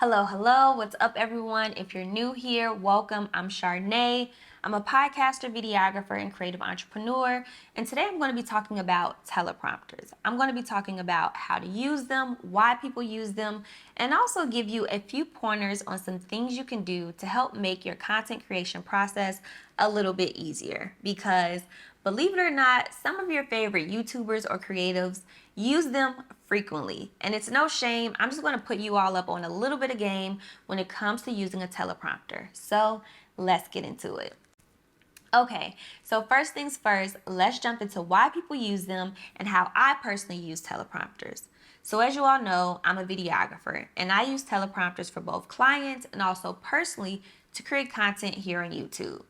Hello, what's up everyone? If you're new here, welcome. I'm Chardeney. I'm a podcaster, videographer, and creative entrepreneur, and today I'm going to be talking about teleprompters. I'm going to be talking about how to use them, why people use them, and also give you a few pointers on some things you can do to help make your content creation process a little bit easier. Because believe it or not, some of your favorite YouTubers or creatives use them frequently. And it's no shame. I'm just going to put you all up on a little bit of game when it comes to using a teleprompter. So let's get into it. Okay, so first things first, let's jump into why people use them and how I personally use teleprompters. So as you all know, I'm a videographer and I use teleprompters for both clients and also personally to create content here on YouTube.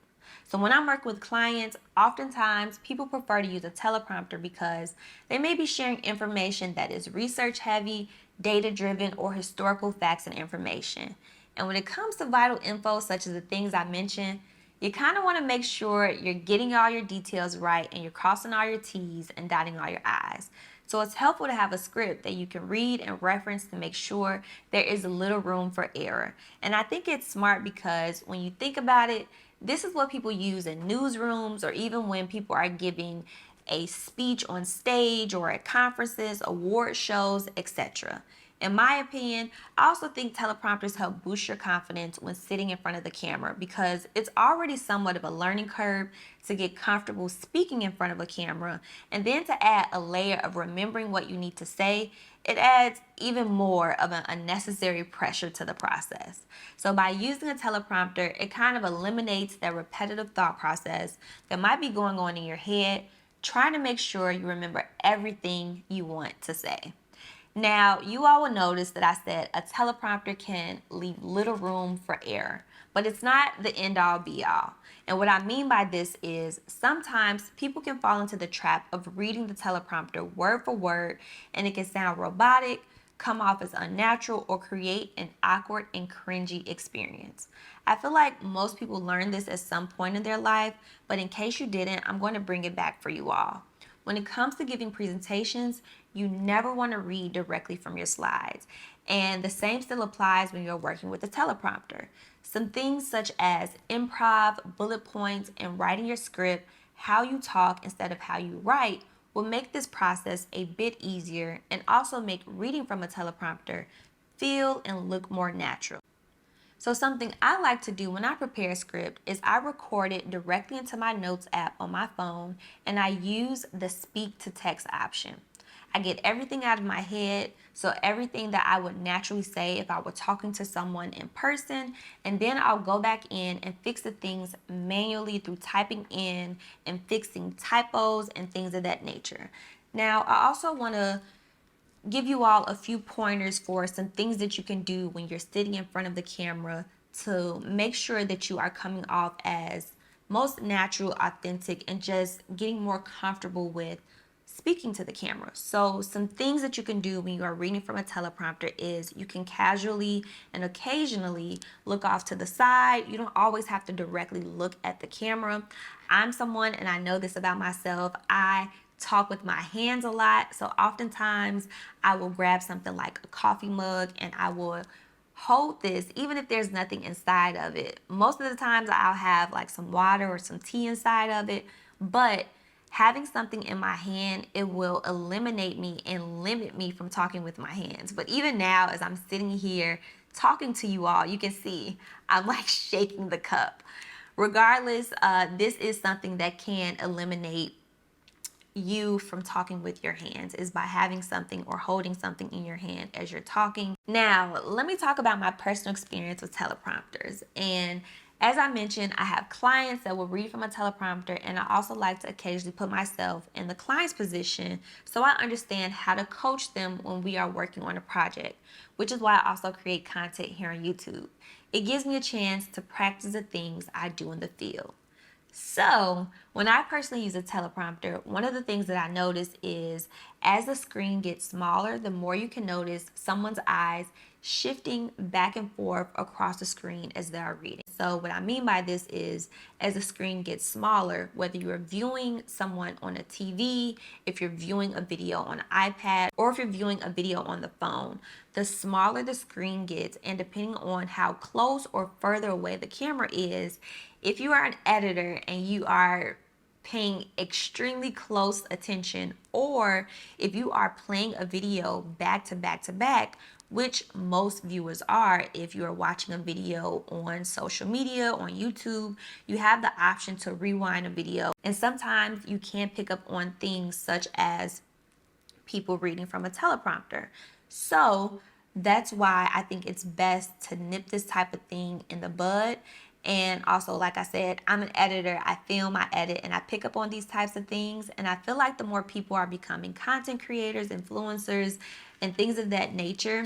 So when I'm working with clients, oftentimes people prefer to use a teleprompter because they may be sharing information that is research heavy, data driven, or historical facts and information. And when it comes to vital info, such as the things I mentioned, you kind of want to make sure you're getting all your details right and you're crossing all your T's and dotting all your I's. So it's helpful to have a script that you can read and reference to make sure there is a little room for error. And I think it's smart because when you think about it, this is what people use in newsrooms or even when people are giving a speech on stage or at conferences, award shows, etc. In my opinion, I also think teleprompters help boost your confidence when sitting in front of the camera because it's already somewhat of a learning curve to get comfortable speaking in front of a camera, and then to add a layer of remembering what you need to say, it adds even more of an unnecessary pressure to the process. So by using a teleprompter, it kind of eliminates that repetitive thought process that might be going on in your head, trying to make sure you remember everything you want to say. Now, you all will notice that I said a teleprompter can leave little room for error, but it's not the end all be all. And what I mean by this is sometimes people can fall into the trap of reading the teleprompter word for word, and it can sound robotic, come off as unnatural, or create an awkward and cringy experience. I feel like most people learn this at some point in their life, but in case you didn't, I'm going to bring it back for you all. When it comes to giving presentations, you never want to read directly from your slides. And the same still applies when you're working with a teleprompter. Some things such as improv, bullet points, and writing your script, how you talk instead of how you write, will make this process a bit easier and also make reading from a teleprompter feel and look more natural. So something I like to do when I prepare a script is I record it directly into my notes app on my phone and I use the speak to text option. I get everything out of my head, so everything that I would naturally say if I were talking to someone in person, and then I'll go back in and fix the things manually through typing in and fixing typos and things of that nature. Now, I also want to give you all a few pointers for some things that you can do when you're sitting in front of the camera to make sure that you are coming off as most natural, authentic, and just getting more comfortable with speaking to the camera. So some things that you can do when you are reading from a teleprompter is you can casually and occasionally look off to the side. You don't always have to directly look at the camera. I'm someone, and I know this about myself, I talk with my hands a lot. So oftentimes I will grab something like a coffee mug and I will hold this even if there's nothing inside of it. Most of the times I'll have like some water or some tea inside of it, but having something in my hand, it will eliminate me and limit me from talking with my hands. But even now, as I'm sitting here talking to you all, you can see I'm like shaking the cup. Regardless, this is something that can eliminate you from talking with your hands, is by having something or holding something in your hand as you're talking. Now, let me talk about my personal experience with teleprompters. And as I mentioned, I have clients that will read from a teleprompter, and I also like to occasionally put myself in the client's position so I understand how to coach them when we are working on a project, which is why I also create content here on YouTube. It gives me a chance to practice the things I do in the field. So when I personally use a teleprompter, one of the things that I notice is as the screen gets smaller, the more you can notice someone's eyes shifting back and forth across the screen as they are reading. So what I mean by this is, as the screen gets smaller, whether you're viewing someone on a TV, if you're viewing a video on an iPad, or if you're viewing a video on the phone, the smaller the screen gets, and depending on how close or further away the camera is, if you are an editor and you are paying extremely close attention, or if you are playing a video back to back to back, which most viewers are, if you are watching a video on social media, on YouTube, you have the option to rewind a video. And sometimes you can pick up on things such as people reading from a teleprompter. So that's why I think it's best to nip this type of thing in the bud. And also, like I said, I'm an editor. I film, I edit, and I pick up on these types of things. And I feel like the more people are becoming content creators, influencers, and things of that nature,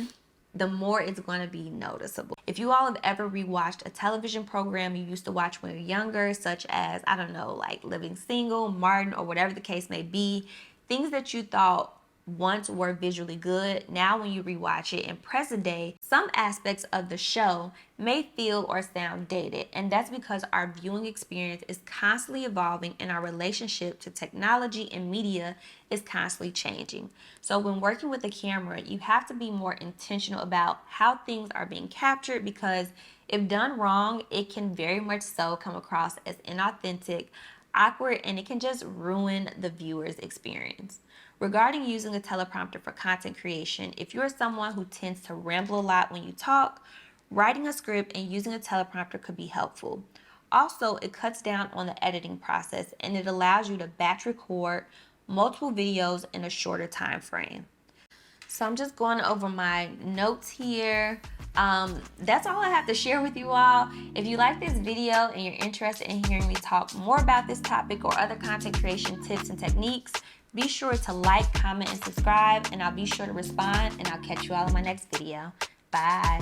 the more it's going to be noticeable. If you all have ever rewatched a television program you used to watch when you were younger, such as, I don't know, like Living Single, Martin, or whatever the case may be, things that you thought once were visually good, now when you rewatch it in present day, some aspects of the show may feel or sound dated, and that's because our viewing experience is constantly evolving and our relationship to technology and media is constantly changing. So when working with a camera, you have to be more intentional about how things are being captured, because if done wrong, it can very much so come across as inauthentic, awkward, and it can just ruin the viewer's experience. Regarding using a teleprompter for content creation, if you're someone who tends to ramble a lot when you talk, writing a script and using a teleprompter could be helpful. Also, it cuts down on the editing process and it allows you to batch record multiple videos in a shorter time frame. So I'm just going over my notes here. That's all I have to share with you all. If you like this video and you're interested in hearing me talk more about this topic or other content creation tips and techniques, be sure to like, comment, and subscribe, and I'll be sure to respond, and I'll catch you all in my next video. Bye.